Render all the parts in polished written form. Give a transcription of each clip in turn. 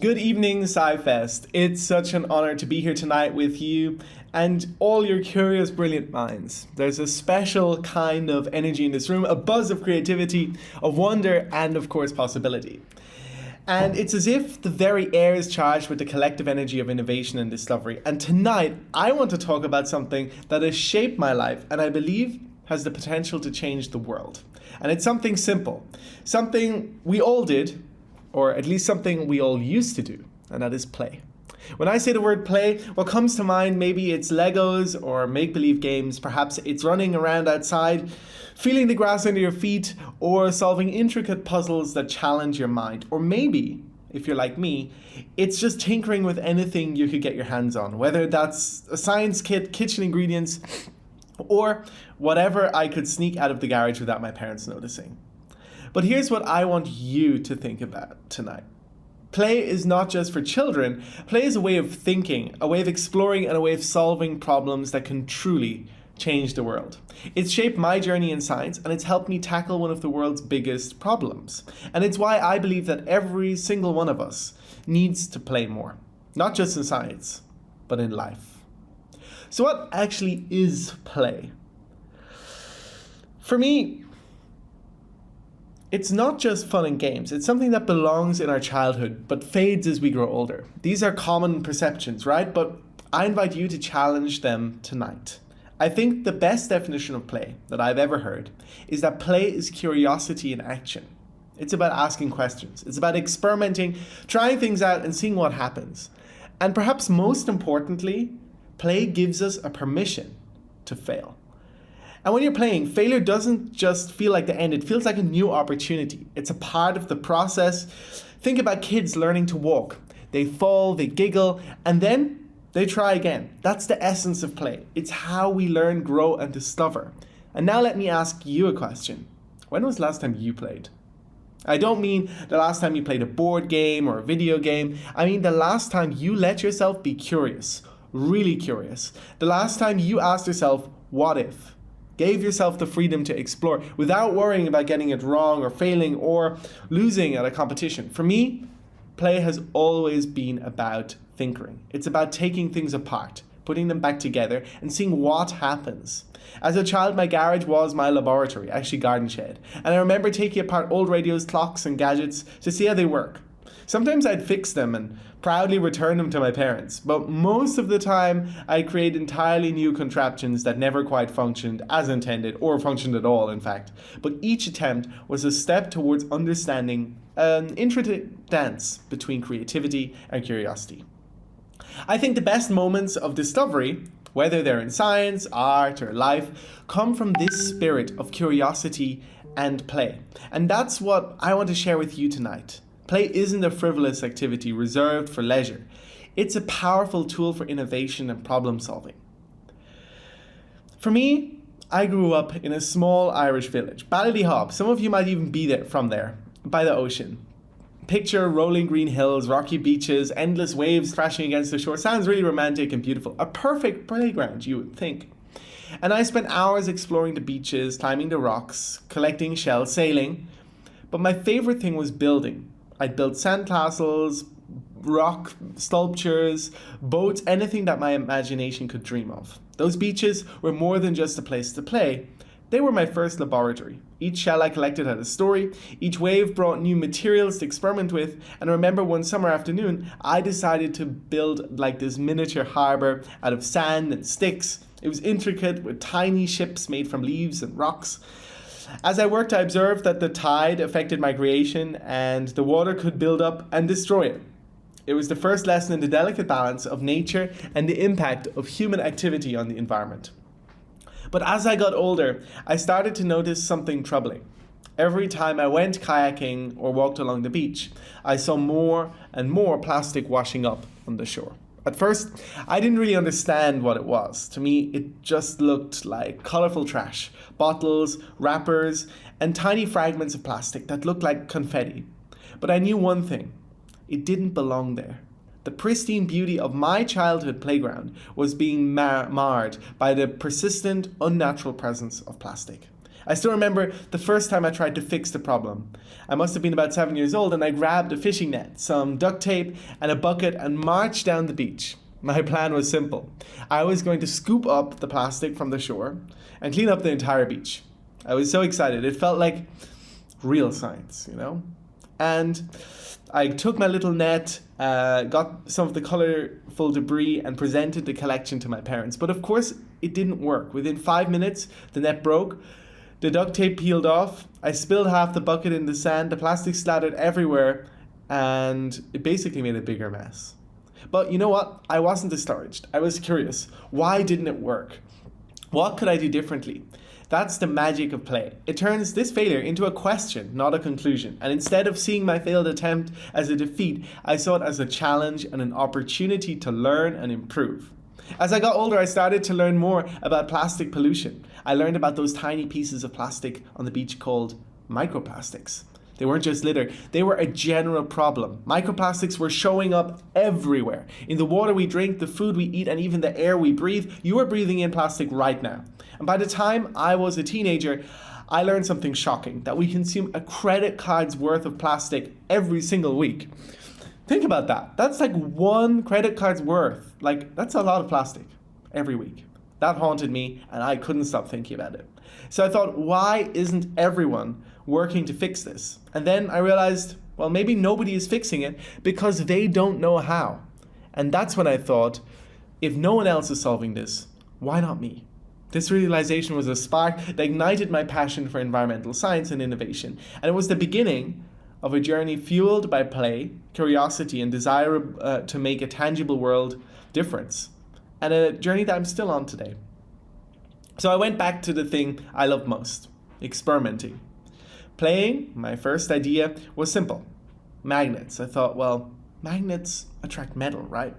Good evening, SciFest. It's such an honor to be here tonight with you and all your curious, brilliant minds. There's a special kind of energy in this room, a buzz of creativity, of wonder, and of course, possibility. And it's as if the very air is charged with the collective energy of innovation and discovery. And tonight, I want to talk about something that has shaped my life and I believe has the potential to change the world. And it's something simple, something we all did, or at least something we all used to do, and that is play. When I say the word play, what comes to mind, maybe it's Legos or make-believe games, perhaps it's running around outside, feeling the grass under your feet, or solving intricate puzzles that challenge your mind. Or maybe, if you're like me, it's just tinkering with anything you could get your hands on, whether that's a science kit, kitchen ingredients, or whatever I could sneak out of the garage without my parents noticing. But here's what I want you to think about tonight. Play is not just for children. Play is a way of thinking, a way of exploring, and a way of solving problems that can truly change the world. It's shaped my journey in science, and it's helped me tackle one of the world's biggest problems. And it's why I believe that every single one of us needs to play more. Not just in science, but in life. So what actually is play? For me, it's not just fun and games. It's something that belongs in our childhood, but fades as we grow older. These are common perceptions, right? But I invite you to challenge them tonight. I think the best definition of play that I've ever heard is that play is curiosity in action. It's about asking questions. It's about experimenting, trying things out, and seeing what happens. And perhaps most importantly, play gives us a permission to fail. And when you're playing, failure doesn't just feel like the end, it feels like a new opportunity. It's a part of the process. Think about kids learning to walk. They fall, they giggle, and then they try again. That's the essence of play. It's how we learn, grow, and discover. And now let me ask you a question. When was the last time you played? I don't mean the last time you played a board game or a video game. I mean the last time you let yourself be curious, really curious. The last time you asked yourself, what if? Gave yourself the freedom to explore without worrying about getting it wrong or failing or losing at a competition. For me, play has always been about tinkering. It's about taking things apart, putting them back together, and seeing what happens. As a child, my garage was my laboratory, actually garden shed. And I remember taking apart old radios, clocks, and gadgets to see how they work. Sometimes I'd fix them and proudly return them to my parents, but most of the time I'd create entirely new contraptions that never quite functioned as intended, or functioned at all, in fact. But each attempt was a step towards understanding an intricate dance between creativity and curiosity. I think the best moments of discovery, whether they're in science, art, or life, come from this spirit of curiosity and play. And that's what I want to share with you tonight. Play isn't a frivolous activity reserved for leisure. It's a powerful tool for innovation and problem solving. For me, I grew up in a small Irish village, Ballyhop. Some of you might even be there from there, by the ocean. Picture rolling green hills, rocky beaches, endless waves crashing against the shore. Sounds really romantic and beautiful. A perfect playground, you would think. And I spent hours exploring the beaches, climbing the rocks, collecting shells, sailing. But my favorite thing was building. I'd build sandcastles, rock sculptures, boats, anything that my imagination could dream of. Those beaches were more than just a place to play. They were my first laboratory. Each shell I collected had a story. Each wave brought new materials to experiment with. And I remember one summer afternoon, I decided to build like this miniature harbor out of sand and sticks. It was intricate with tiny ships made from leaves and rocks. As I worked, I observed that the tide affected my creation and the water could build up and destroy it. It was the first lesson in the delicate balance of nature and the impact of human activity on the environment. But as I got older, I started to notice something troubling. Every time I went kayaking or walked along the beach, I saw more and more plastic washing up on the shore. At first, I didn't really understand what it was. To me, it just looked like colorful trash, bottles, wrappers, and tiny fragments of plastic that looked like confetti. But I knew one thing. It didn't belong there. The pristine beauty of my childhood playground was being marred by the persistent, unnatural presence of plastic. I still remember the first time I tried to fix the problem. I must have been about 7 years old, and I grabbed a fishing net, some duct tape, and a bucket and marched down the beach. My plan was simple. I was going to scoop up the plastic from the shore and clean up the entire beach. I was so excited. It felt like real science, you know? And I took my little net, got some of the colorful debris, and presented the collection to my parents. But of course, it didn't work. Within 5 minutes, the net broke. The duct tape peeled off. I spilled half the bucket in the sand. The plastic splattered everywhere, and it basically made a bigger mess. But you know what? I wasn't discouraged. I was curious. Why didn't it work? What could I do differently? That's the magic of play. It turns this failure into a question, not a conclusion. And instead of seeing my failed attempt as a defeat, I saw it as a challenge and an opportunity to learn and improve. As I got older, I started to learn more about plastic pollution. I learned about those tiny pieces of plastic on the beach called microplastics. They weren't just litter, they were a general problem. Microplastics were showing up everywhere. In the water we drink, the food we eat, and even the air we breathe. You are breathing in plastic right now. And by the time I was a teenager, I learned something shocking, that we consume a credit card's worth of plastic every single week. Think about that. That's like one credit card's worth. That's a lot of plastic every week. That haunted me, and I couldn't stop thinking about it. So I thought, why isn't everyone working to fix this? And then I realized, well, maybe nobody is fixing it because they don't know how. And that's when I thought, if no one else is solving this, why not me? This realization was a spark that ignited my passion for environmental science and innovation. And it was the beginning of a journey fueled by play, curiosity, and desire to make a tangible world difference. And a journey that I'm still on today. So I went back to the thing I love most, experimenting. Playing, my first idea, was simple. Magnets. I thought, well, magnets attract metal, right?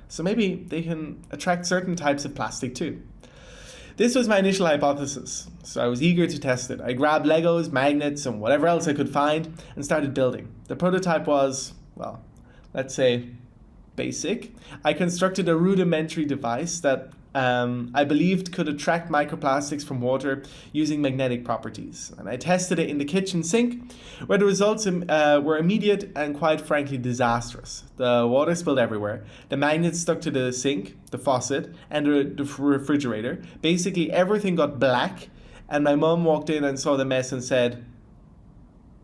So maybe they can attract certain types of plastic too. This was my initial hypothesis, so I was eager to test it. I grabbed Legos, magnets, and whatever else I could find and started building. The prototype was, well, let's say, basic. I constructed a rudimentary device that I believed could attract microplastics from water using magnetic properties. And I tested it in the kitchen sink, where the results were immediate and quite frankly disastrous. The water spilled everywhere. The magnets stuck to the sink, the faucet, and the refrigerator. Basically everything got black, and my mom walked in and saw the mess and said,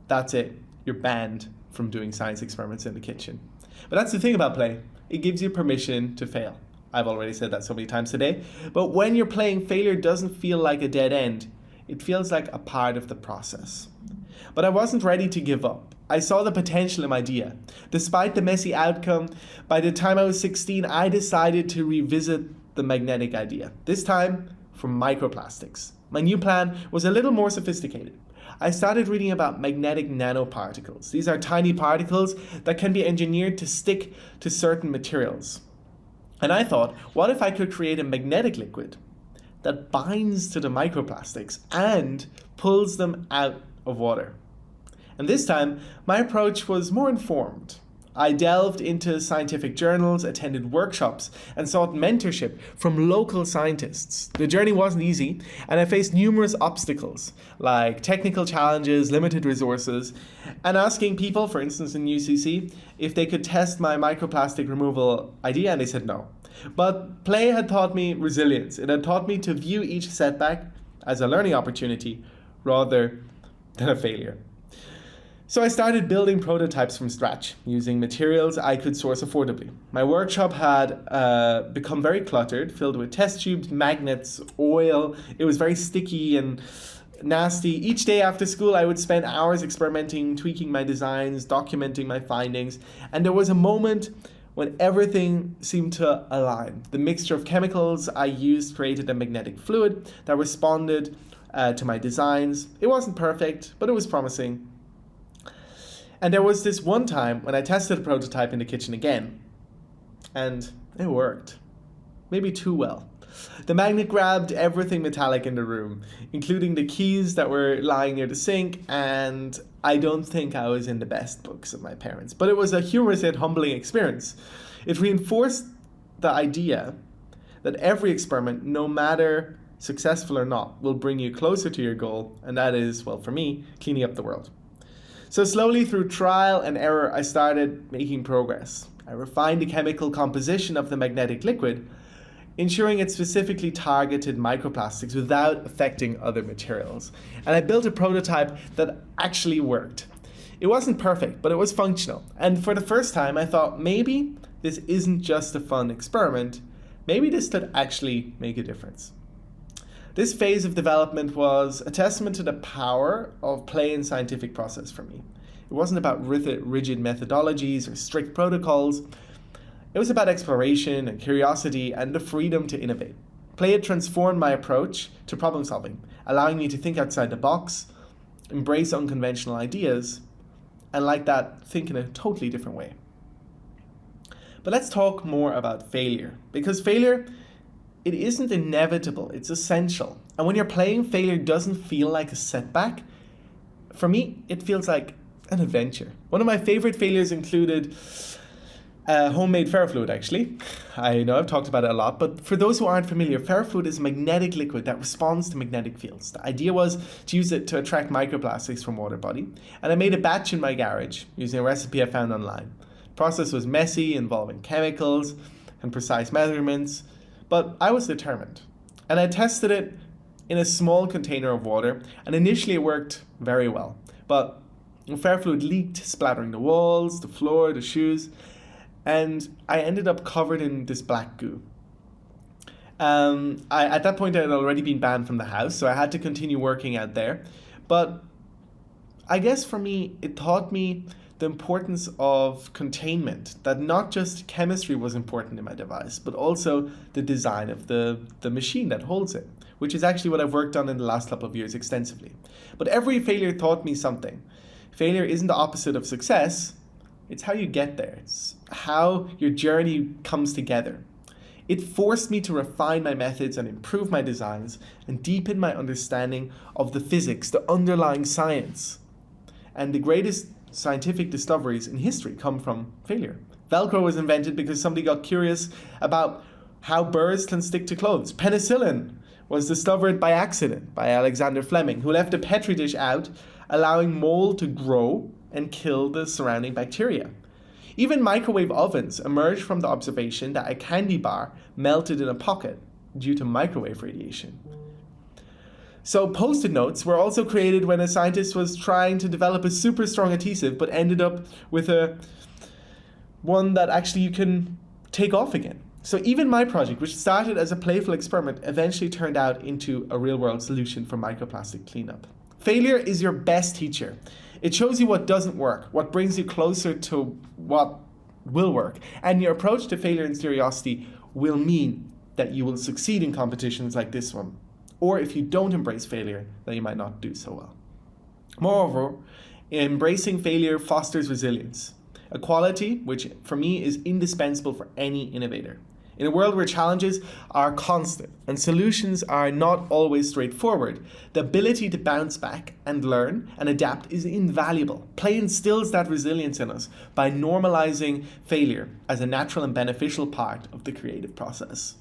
"That's it, you're banned from doing science experiments in the kitchen." But that's the thing about play. It gives you permission to fail. I've already said that so many times today. But when you're playing, failure doesn't feel like a dead end. It feels like a part of the process. But I wasn't ready to give up. I saw the potential in my idea. Despite the messy outcome, by the time I was 16, I decided to revisit the magnetic idea. This time from microplastics. My new plan was a little more sophisticated. I started reading about magnetic nanoparticles. These are tiny particles that can be engineered to stick to certain materials. And I thought, what if I could create a magnetic liquid that binds to the microplastics and pulls them out of water? And this time, my approach was more informed. I delved into scientific journals, attended workshops, and sought mentorship from local scientists. The journey wasn't easy, and I faced numerous obstacles, like technical challenges, limited resources, and asking people, for instance in UCC, if they could test my microplastic removal idea, and they said no. But play had taught me resilience. It had taught me to view each setback as a learning opportunity rather than a failure. So I started building prototypes from scratch, using materials I could source affordably. My workshop had become very cluttered, filled with test tubes, magnets, oil. It was very sticky and nasty. Each day after school, I would spend hours experimenting, tweaking my designs, documenting my findings. And there was a moment when everything seemed to align. The mixture of chemicals I used created a magnetic fluid that responded to my designs. It wasn't perfect, but it was promising. And there was this one time when I tested a prototype in the kitchen again, and it worked. Maybe too well. The magnet grabbed everything metallic in the room, including the keys that were lying near the sink, and I don't think I was in the best books of my parents. But it was a humorous yet humbling experience. It reinforced the idea that every experiment, no matter successful or not, will bring you closer to your goal, and that is, well, for me, cleaning up the world. So slowly through trial and error, I started making progress. I refined the chemical composition of the magnetic liquid, ensuring it specifically targeted microplastics without affecting other materials. And I built a prototype that actually worked. It wasn't perfect, but it was functional. And for the first time, I thought maybe this isn't just a fun experiment. Maybe this could actually make a difference. This phase of development was a testament to the power of play and scientific process for me. It wasn't about rigid methodologies or strict protocols. It was about exploration and curiosity and the freedom to innovate. Play had transformed my approach to problem solving, allowing me to think outside the box, embrace unconventional ideas, and like that, think in a totally different way. But let's talk more about failure, because failure, it isn't inevitable, it's essential. And when you're playing, failure doesn't feel like a setback. For me, it feels like an adventure. One of my favorite failures included homemade ferrofluid, actually. I know I've talked about it a lot, but for those who aren't familiar, ferrofluid is a magnetic liquid that responds to magnetic fields. The idea was to use it to attract microplastics from water body, and I made a batch in my garage using a recipe I found online. The process was messy, involving chemicals and precise measurements, but I was determined. And I tested it in a small container of water, and initially it worked very well. But ferrofluid leaked, splattering the walls, the floor, the shoes, and I ended up covered in this black goo. At that point, I had already been banned from the house, so I had to continue working out there. But I guess for me, it taught me the importance of containment, that not just chemistry was important in my device, but also the design of the machine that holds it, which is actually what I've worked on in the last couple of years extensively. But every failure taught me something. Failure isn't the opposite of success. It's how you get there. It's how your journey comes together. It forced me to refine my methods and improve my designs and deepen my understanding of the physics, the underlying science. And the greatest scientific discoveries in history come from failure. Velcro was invented because somebody got curious about how burrs can stick to clothes. Penicillin was discovered by accident by Alexander Fleming, who left a petri dish out, allowing mold to grow and kill the surrounding bacteria. Even microwave ovens emerged from the observation that a candy bar melted in a pocket due to microwave radiation. So Post-it notes were also created when a scientist was trying to develop a super strong adhesive, but ended up with one that actually you can take off again. So even my project, which started as a playful experiment, eventually turned out into a real-world solution for microplastic cleanup. Failure is your best teacher. It shows you what doesn't work, what brings you closer to what will work. And your approach to failure and curiosity will mean that you will succeed in competitions like this one. Or if you don't embrace failure, then you might not do so well. Moreover, embracing failure fosters resilience, a quality which for me is indispensable for any innovator. In a world where challenges are constant and solutions are not always straightforward, the ability to bounce back and learn and adapt is invaluable. Play instills that resilience in us by normalizing failure as a natural and beneficial part of the creative process.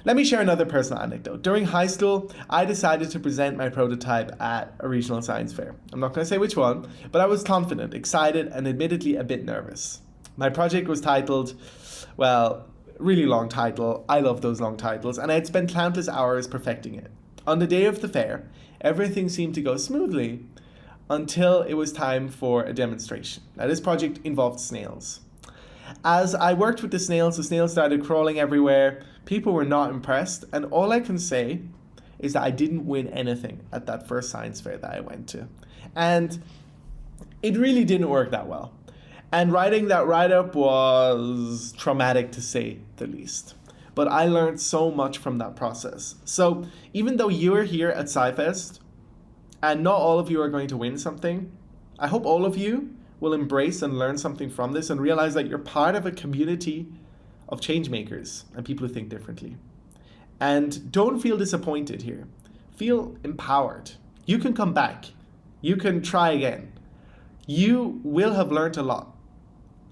Let me share another personal anecdote. During high school, I decided to present my prototype at a regional science fair. I'm not going to say which one, but I was confident, excited, and admittedly a bit nervous. My project was titled, well, really long title. I love those long titles, and I had spent countless hours perfecting it. On the day of the fair, everything seemed to go smoothly until it was time for a demonstration. Now, this project involved snails. As I worked with the snails started crawling everywhere. People were not impressed, and all I can say is that I didn't win anything at that first science fair that I went to. And it really didn't work that well. And writing that write-up was traumatic to say the least. But I learned so much from that process. So even though you are here at SciFest, and not all of you are going to win something, I hope all of you will embrace and learn something from this and realize that you're part of a community of change makers and people who think differently. And don't feel disappointed here. Feel empowered. You can come back. You can try again. You will have learned a lot.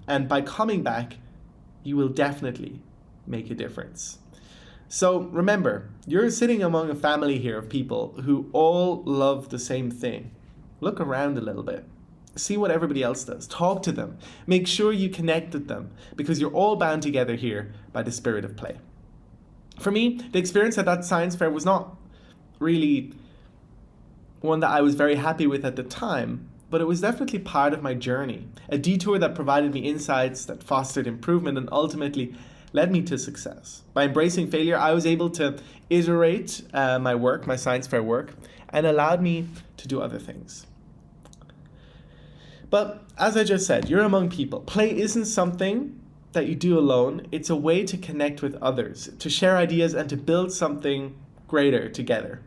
And by coming back, you will definitely make a difference. So remember, you're sitting among a family here of people who all love the same thing. Look around a little bit. See what everybody else does. Talk to them. Make sure you connect with them because you're all bound together here by the spirit of play. For me, the experience at that science fair was not really one that I was very happy with at the time, but it was definitely part of my journey, a detour that provided me insights that fostered improvement and ultimately led me to success. By embracing failure, I was able to iterate my work, my science fair work, and allowed me to do other things. But as I just said, you're among people. Play isn't something that you do alone. It's a way to connect with others, to share ideas, and to build something greater together.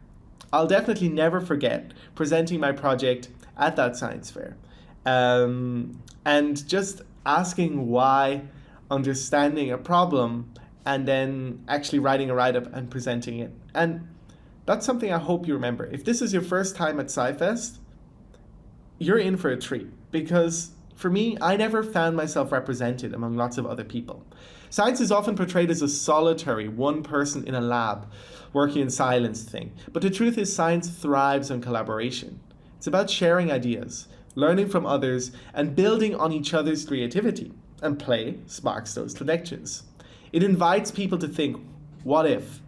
I'll definitely never forget presenting my project at that science fair and just asking why, understanding a problem, and then actually writing a write-up and presenting it. And that's something I hope you remember. If this is your first time at SciFest, you're in for a treat, because for me, I never found myself represented among lots of other people. Science is often portrayed as a solitary, one person in a lab, working in silence thing. But the truth is, science thrives on collaboration. It's about sharing ideas, learning from others, and building on each other's creativity. And play sparks those connections. It invites people to think, what if?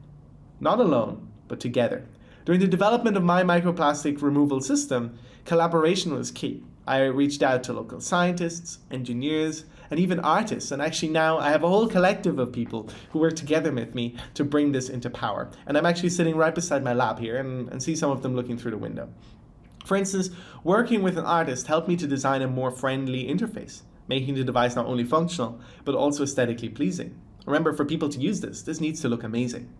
Not alone, but together. During the development of my microplastic removal system, collaboration was key. I reached out to local scientists, engineers, and even artists. And actually now I have a whole collective of people who work together with me to bring this into power. And I'm actually sitting right beside my lab here and see some of them looking through the window. For instance, working with an artist helped me to design a more friendly interface, making the device not only functional, but also aesthetically pleasing. Remember, for people to use this needs to look amazing.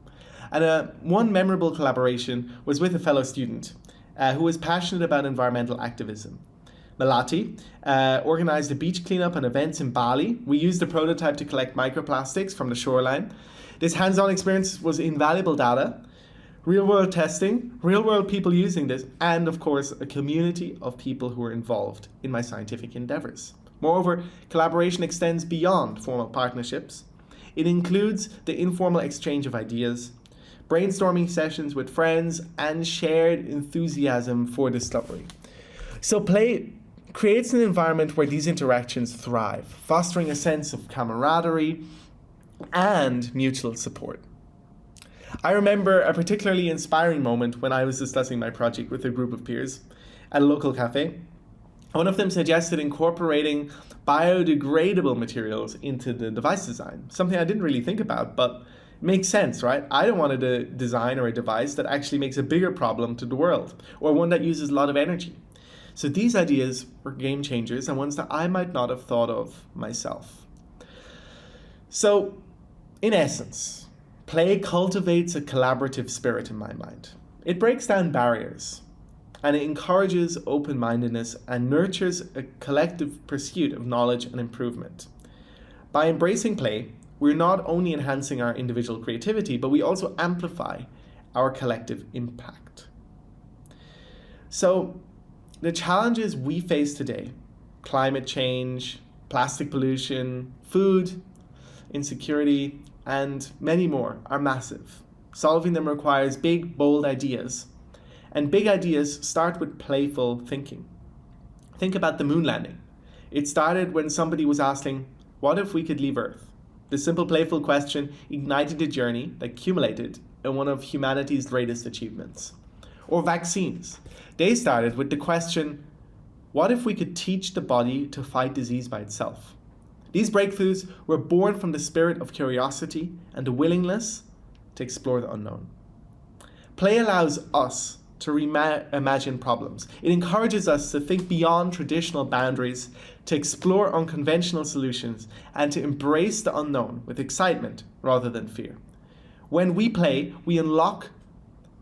And one memorable collaboration was with a fellow student who was passionate about environmental activism. Melati organized a beach cleanup and events in Bali. We used the prototype to collect microplastics from the shoreline. This hands-on experience was invaluable data, real-world testing, real-world people using this, and of course, a community of people who were involved in my scientific endeavors. Moreover, collaboration extends beyond formal partnerships. It includes the informal exchange of ideas, brainstorming sessions with friends, and shared enthusiasm for discovery. So play creates an environment where these interactions thrive, fostering a sense of camaraderie and mutual support. I remember a particularly inspiring moment when I was discussing my project with a group of peers at a local cafe. One of them suggested incorporating biodegradable materials into the device design, something I didn't really think about, but it makes sense, right? I don't want to design or a device that actually makes a bigger problem to the world, or one that uses a lot of energy. So these ideas were game changers and ones that I might not have thought of myself. So, in essence, play cultivates a collaborative spirit in my mind. It breaks down barriers, and it encourages open-mindedness and nurtures a collective pursuit of knowledge and improvement. By embracing play, we're not only enhancing our individual creativity, but we also amplify our collective impact. So, the challenges we face today, climate change, plastic pollution, food insecurity, and many more, are massive. Solving them requires big, bold ideas. And big ideas start with playful thinking. Think about the moon landing. It started when somebody was asking, what if we could leave Earth? This simple, playful question ignited a journey that culminated in one of humanity's greatest achievements. Or vaccines. They started with the question, what if we could teach the body to fight disease by itself? These breakthroughs were born from the spirit of curiosity and the willingness to explore the unknown. Play allows us to reimagine problems. It encourages us to think beyond traditional boundaries, to explore unconventional solutions, and to embrace the unknown with excitement rather than fear. When we play, we unlock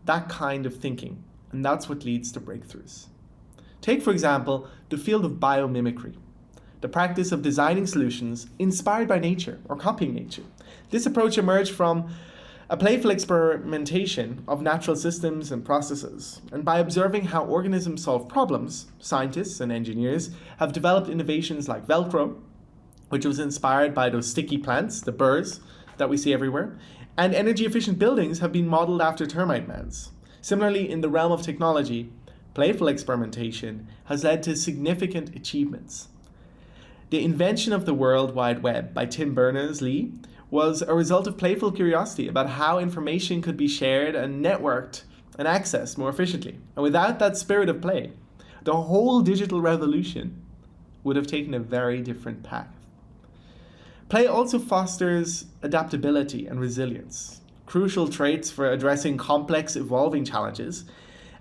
that kind of thinking, and that's what leads to breakthroughs. Take, for example, the field of biomimicry, the practice of designing solutions inspired by nature or copying nature. This approach emerged from a playful experimentation of natural systems and processes, and by observing how organisms solve problems, scientists and engineers have developed innovations like Velcro, which was inspired by those sticky plants, the burrs that we see everywhere, And energy efficient buildings have been modeled after termite mounds. Similarly, in the realm of technology, playful experimentation has led to significant achievements. The invention of the World Wide Web by Tim Berners-Lee was a result of playful curiosity about how information could be shared and networked and accessed more efficiently. And without that spirit of play, the whole digital revolution would have taken a very different path. Play also fosters adaptability and resilience, crucial traits for addressing complex, evolving challenges.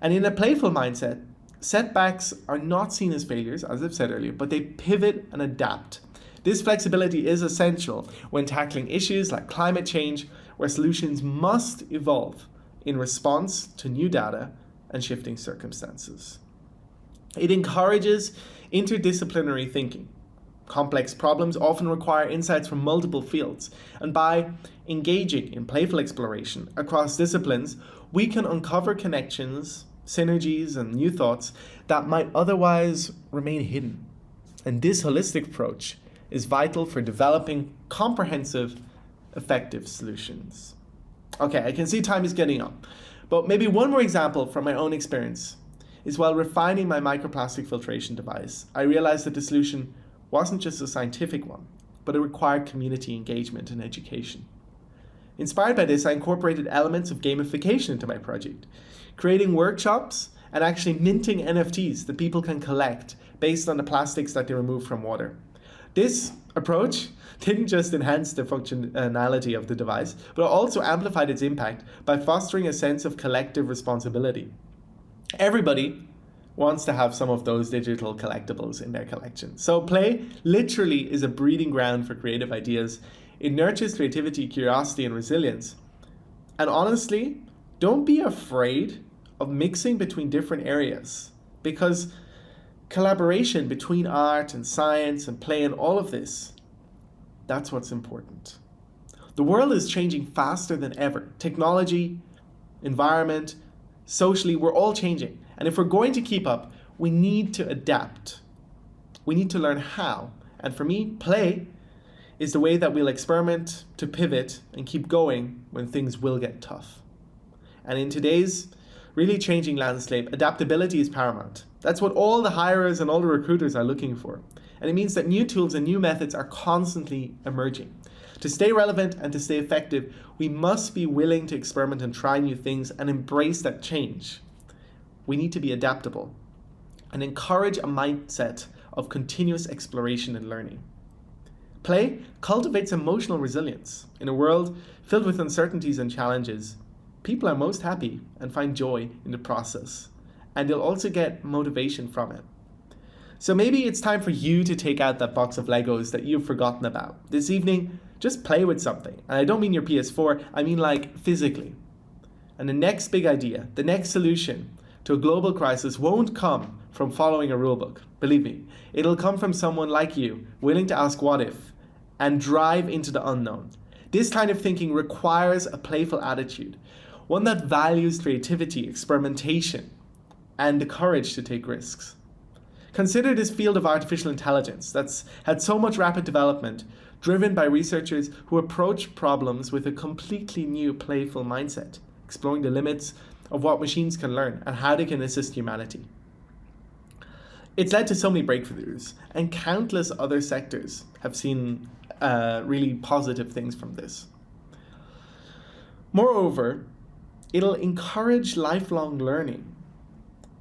And in a playful mindset, setbacks are not seen as failures, as I've said earlier, but they pivot and adapt. This flexibility is essential when tackling issues like climate change, where solutions must evolve in response to new data and shifting circumstances. It encourages interdisciplinary thinking. Complex problems often require insights from multiple fields, and by engaging in playful exploration across disciplines, we can uncover connections, synergies, and new thoughts that might otherwise remain hidden. And this holistic approach is vital for developing comprehensive, effective solutions. Okay, I can see time is getting up, but maybe one more example from my own experience is while refining my microplastic filtration device, I realized that the solution wasn't just a scientific one, but it required community engagement and education. Inspired by this, I incorporated elements of gamification into my project, creating workshops and actually minting NFTs that people can collect based on the plastics that they remove from water. This approach didn't just enhance the functionality of the device, but also amplified its impact by fostering a sense of collective responsibility. Everybody wants to have some of those digital collectibles in their collection. So play literally is a breeding ground for creative ideas. It nurtures creativity, curiosity, and resilience. And honestly, don't be afraid of mixing between different areas, because collaboration between art and science and play and all of this, that's what's important. The world is changing faster than ever. Technology, environment, socially, we're all changing. And if we're going to keep up, we need to adapt. We need to learn how. And for me, play is the way that we'll experiment, to pivot, and keep going when things will get tough. And in today's really changing landscape, adaptability is paramount. That's what all the hirers and all the recruiters are looking for. And it means that new tools and new methods are constantly emerging. To stay relevant and to stay effective, we must be willing to experiment and try new things and embrace that change. We need to be adaptable and encourage a mindset of continuous exploration and learning. Play cultivates emotional resilience. In a world filled with uncertainties and challenges, people are most happy and find joy in the process, and they'll also get motivation from it. So maybe it's time for you to take out that box of Legos that you've forgotten about. This evening, just play with something. And I don't mean your PS4, I mean like physically. And the next big idea, the next solution to a global crisis won't come from following a rulebook. Believe me, it'll come from someone like you, willing to ask what if, and drive into the unknown. This kind of thinking requires a playful attitude, one that values creativity, experimentation, and the courage to take risks. Consider this field of artificial intelligence that's had so much rapid development, driven by researchers who approach problems with a completely new playful mindset, exploring the limits of what machines can learn and how they can assist humanity. It's led to so many breakthroughs, and countless other sectors have seen really positive things from this. Moreover, it'll encourage lifelong learning.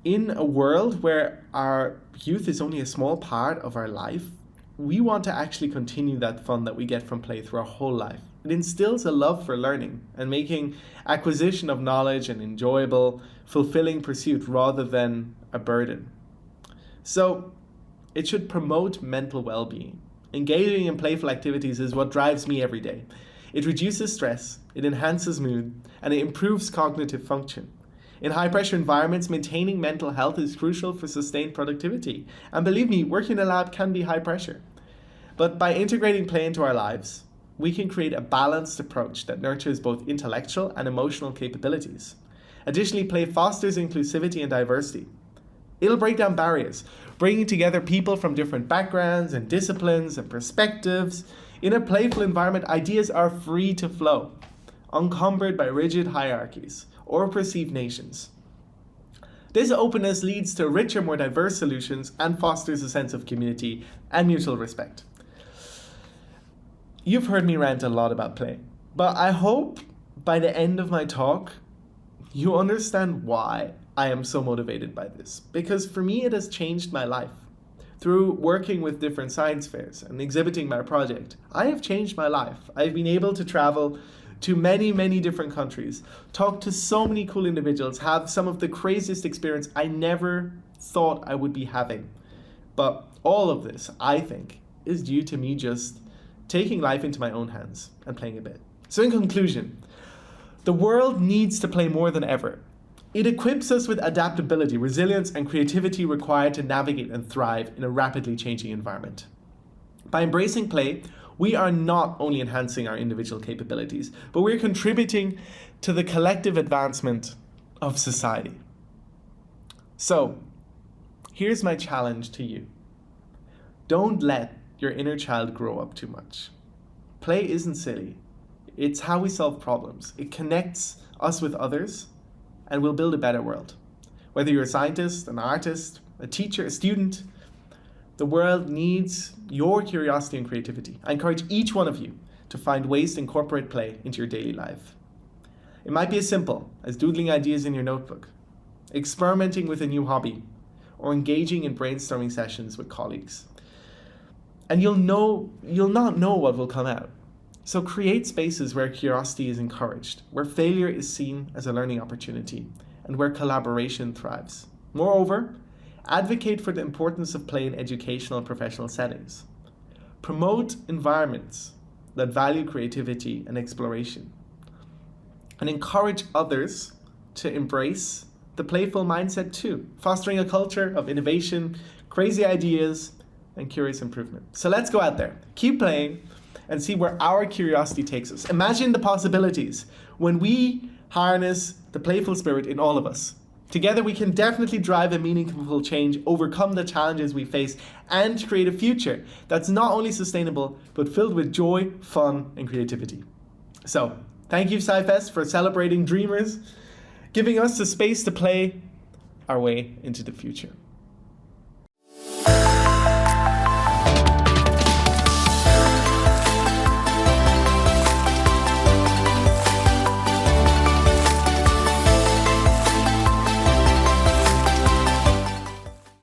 In a world where our youth is only a small part of our life, we want to actually continue that fun that we get from play through our whole life. It instills a love for learning and making acquisition of knowledge an enjoyable, fulfilling pursuit rather than a burden. So it should promote mental well-being. Engaging in playful activities is what drives me every day. It reduces stress, it enhances mood, and it improves cognitive function. In high-pressure environments, maintaining mental health is crucial for sustained productivity. And believe me, working in a lab can be high pressure. But by integrating play into our lives, we can create a balanced approach that nurtures both intellectual and emotional capabilities. Additionally, play fosters inclusivity and diversity. It'll break down barriers, bringing together people from different backgrounds and disciplines and perspectives. In a playful environment, ideas are free to flow. unencumbered by rigid hierarchies or perceived nations. This openness leads to richer, more diverse solutions and fosters a sense of community and mutual respect. You've heard me rant a lot about play, but I hope by the end of my talk, you understand why I am so motivated by this. Because for me, it has changed my life. Through working with different science fairs and exhibiting my project, I have changed my life. I've been able to travel to many, many different countries, talk to so many cool individuals, have some of the craziest experience I never thought I would be having. But all of this, I think, is due to me just taking life into my own hands and playing a bit. So in conclusion, the world needs to play more than ever. It equips us with adaptability, resilience, and creativity required to navigate and thrive in a rapidly changing environment. By embracing play, we are not only enhancing our individual capabilities, but we're contributing to the collective advancement of society. So, here's my challenge to you. Don't let your inner child grow up too much. Play isn't silly. It's how we solve problems. It connects us with others and will build a better world. Whether you're a scientist, an artist, a teacher, a student, the world needs your curiosity and creativity. I encourage each one of you to find ways to incorporate play into your daily life. It might be as simple as doodling ideas in your notebook, experimenting with a new hobby, or engaging in brainstorming sessions with colleagues. And you'll not know what will come out. So create spaces where curiosity is encouraged, where failure is seen as a learning opportunity, and where collaboration thrives. Moreover, advocate for the importance of play in educational and professional settings. Promote environments that value creativity and exploration. And encourage others to embrace the playful mindset too, fostering a culture of innovation, crazy ideas, and curious improvement. So let's go out there, keep playing, and see where our curiosity takes us. Imagine the possibilities when we harness the playful spirit in all of us. Together we can definitely drive a meaningful change, overcome the challenges we face, and create a future that's not only sustainable, but filled with joy, fun, and creativity. So, thank you SciFest for celebrating dreamers, giving us the space to play our way into the future.